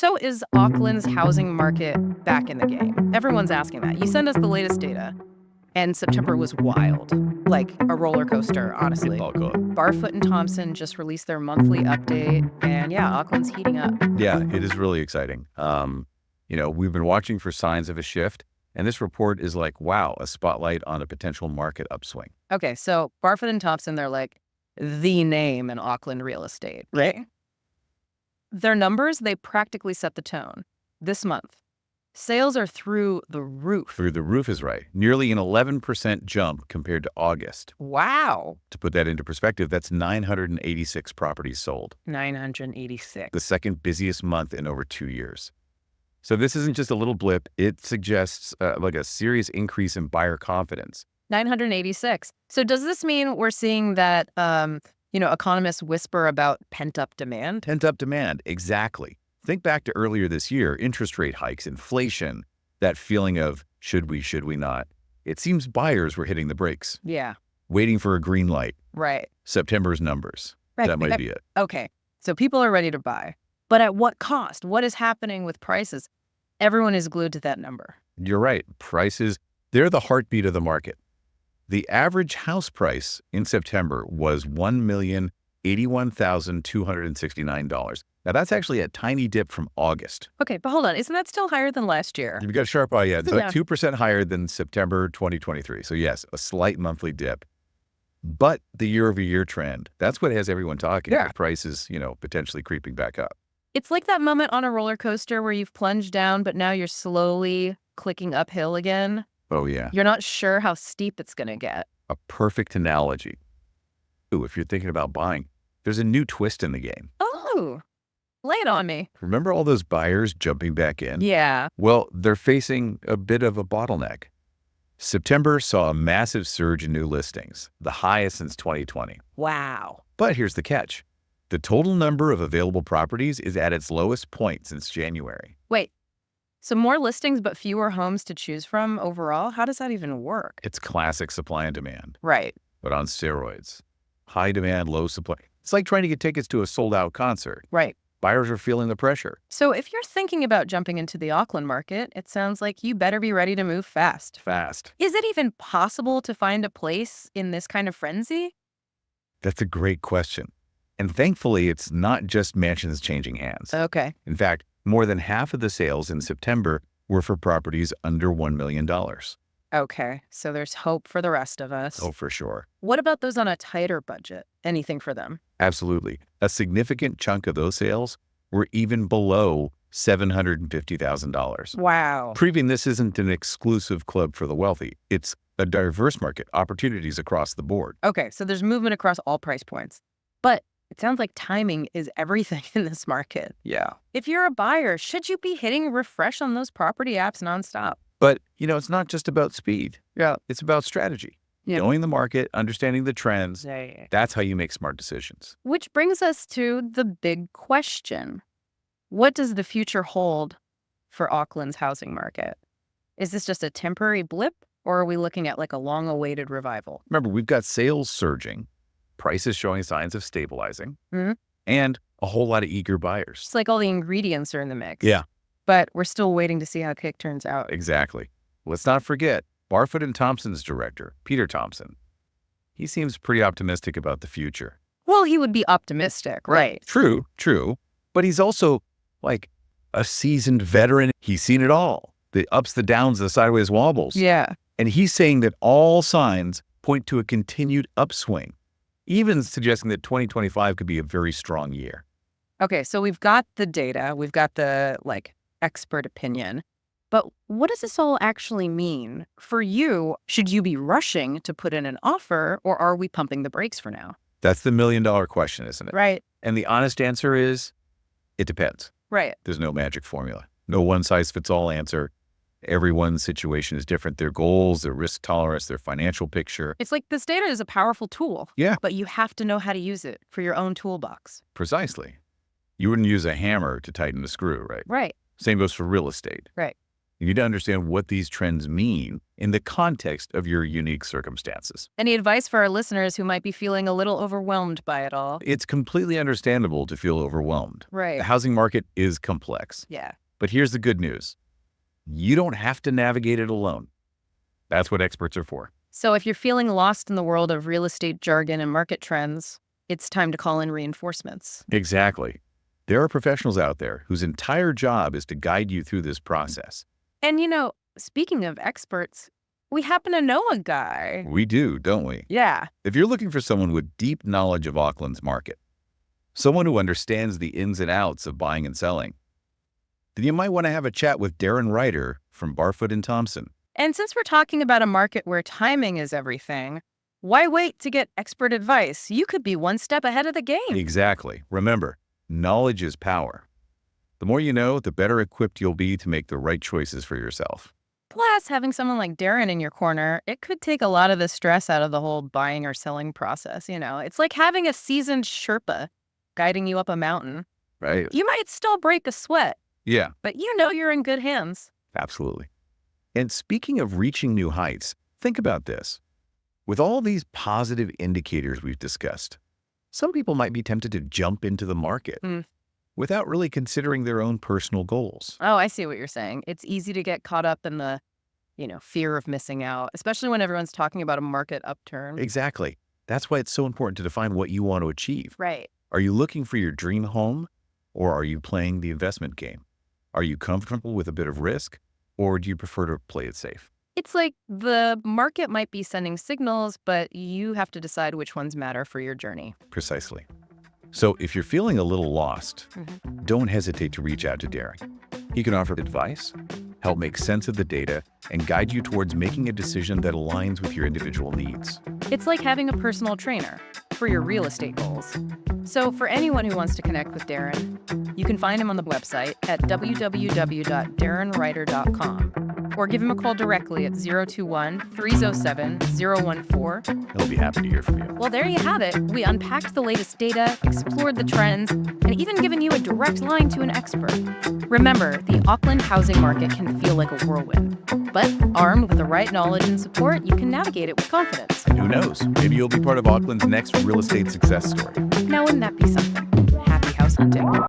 So is Auckland's housing market back in the game? Everyone's asking that. You send us the latest data, and September was wild, like a roller coaster, honestly. I'll call it. Barfoot and Thompson just released their monthly update, and yeah, Auckland's heating up. Yeah, it is really exciting. We've been watching for signs of a shift, and this report is like, wow, a spotlight on a potential market upswing. Okay, so Barfoot and Thompson, they're like the name in Auckland real estate, right? Their numbers, they practically set the tone. This month, sales are through the roof. Through the roof is right. Nearly an 11% jump compared to August. Wow. To put that into perspective, that's 986 properties sold. 986. The second busiest month in over 2 years. So this isn't just a little blip. It suggests like a serious increase in buyer confidence. 986. So does this mean we're seeing that, economists whisper about pent-up demand? Pent-up demand, exactly. Think back to earlier this year, interest rate hikes, inflation, that feeling of should we not. It seems buyers were hitting the brakes, Yeah, waiting for a green light. right. September's numbers. Right. That might be it. Okay, so people are ready to buy. But at what cost? What is happening with prices? Everyone is glued to that number. You're right. Prices, they're the heartbeat of the market. The average house price in September was $1,081,269. Now, that's actually a tiny dip from August. Okay, but hold on. Isn't that still higher than last year? You've got a sharp eye, yeah. It's Yeah. like 2% higher than September 2023. So yes, a slight monthly dip. But the year-over-year trend, that's what has everyone talking. Yeah. The prices, potentially creeping back up. It's like that moment on a roller coaster where you've plunged down, but now you're slowly clicking uphill again. Oh, yeah. You're not sure how steep it's going to get. A perfect analogy. Ooh, if you're thinking about buying, there's a new twist in the game. Oh, lay it on me. Remember all those buyers jumping back in? Yeah. Well, they're facing a bit of a bottleneck. September saw a massive surge in new listings, the highest since 2020. Wow. But here's the catch. The total number of available properties is at its lowest point since January. Wait, so more listings but fewer homes to choose from overall? How does that even work? It's classic supply and demand, Right. but on steroids. High demand, low supply. It's like trying to get tickets to a sold-out concert. Right. Buyers are feeling the pressure. So if you're thinking about jumping into the Auckland market, it sounds like you better be ready to move fast. Fast. Is it even possible to find a place in this kind of frenzy? That's a great question. And thankfully, it's not just mansions changing hands. Okay. In fact, more than half of the sales in September were for properties under $1 million. Okay. So there's hope for the rest of us. Oh, for sure. What about those on a tighter budget? Anything for them? Absolutely. A significant chunk of those sales were even below $750,000. Wow. Proving this isn't an exclusive club for the wealthy. It's a diverse market, opportunities across the board. Okay. So there's movement across all price points. But it sounds like timing is everything in this market. Yeah. If you're a buyer, should you be hitting refresh on those property apps nonstop? But, it's not just about speed. Yeah. It's about strategy. Yeah. Knowing the market, understanding the trends. Yeah. That's how you make smart decisions. Which brings us to the big question. What does the future hold for Auckland's housing market? Is this just a temporary blip, or are we looking at like a long-awaited revival? Remember, we've got sales surging, prices showing signs of stabilizing, Mhm. and a whole lot of eager buyers. It's like all the ingredients are in the mix. Yeah. But we're still waiting to see how Kick turns out. Exactly. Let's not forget, Barfoot and Thompson's director, Peter Thompson. He seems pretty optimistic about the future. Well, he would be optimistic, right? True. But he's also like a seasoned veteran. He's seen it all. The ups, the downs, the sideways wobbles. Yeah. And he's saying that all signs point to a continued upswing, even suggesting that 2025 could be a very strong year. Okay, so we've got the data, we've got the expert opinion, but what does this all actually mean? For you, should you be rushing to put in an offer, or are we pumping the brakes for now? That's the million-dollar question, isn't it? Right, And the honest answer is, it depends. right. There's no magic formula. No one-size-fits-all answer. Everyone's situation is different. Their goals, their risk tolerance, their financial picture. It's like this data is a powerful tool. Yeah. But you have to know how to use it for your own toolbox. Precisely. You wouldn't use a hammer to tighten a screw, right? Right, Same goes for real estate. right. You need to understand what these trends mean in the context of your unique circumstances. Any advice for our listeners who might be feeling a little overwhelmed by it all? It's completely understandable to feel overwhelmed. Right. The housing market is complex. Yeah. But here's the good news. You don't have to navigate it alone. That's what experts are for. So if you're feeling lost in the world of real estate jargon and market trends, it's time to call in reinforcements. Exactly. There are professionals out there whose entire job is to guide you through this process. And speaking of experts, we happen to know a guy. We do, don't we? Yeah. If you're looking for someone with deep knowledge of Auckland's market, someone who understands the ins and outs of buying and selling, then you might want to have a chat with Darren Ryder from Barfoot and Thompson. And since we're talking about a market where timing is everything, why wait to get expert advice? You could be one step ahead of the game. Exactly. Remember, knowledge is power. The more you know, the better equipped you'll be to make the right choices for yourself. Plus, having someone like Darren in your corner, it could take a lot of the stress out of the whole buying or selling process. It's like having a seasoned Sherpa guiding you up a mountain. Right? You might still break a sweat, Yeah, but you're in good hands. absolutely. And speaking of reaching new heights, think about this. With all these positive indicators we've discussed, some people might be tempted to jump into the market without really considering their own personal goals. Oh, I see what you're saying. It's easy to get caught up in the, fear of missing out, especially when everyone's talking about a market upturn. Exactly. That's why it's so important to define what you want to achieve. Right. Are you looking for your dream home, or are you playing the investment game? Are you comfortable with a bit of risk, or do you prefer to play it safe? It's like the market might be sending signals, but you have to decide which ones matter for your journey. Precisely. So if you're feeling a little lost, don't hesitate to reach out to Darren. He can offer advice, help make sense of the data, and guide you towards making a decision that aligns with your individual needs. It's like having a personal trainer for your real estate goals. So for anyone who wants to connect with Darren, you can find him on the website at www.darrenryder.com or give him a call directly at 021-307-014. He'll be happy to hear from you. Well, there you have it. We unpacked the latest data, explored the trends, and even given you a direct line to an expert. Remember, the Auckland housing market can feel like a whirlwind, but armed with the right knowledge and support, you can navigate it with confidence. And who knows, maybe you'll be part of Auckland's next real estate success story. Now, wouldn't that be something? Happy house hunting.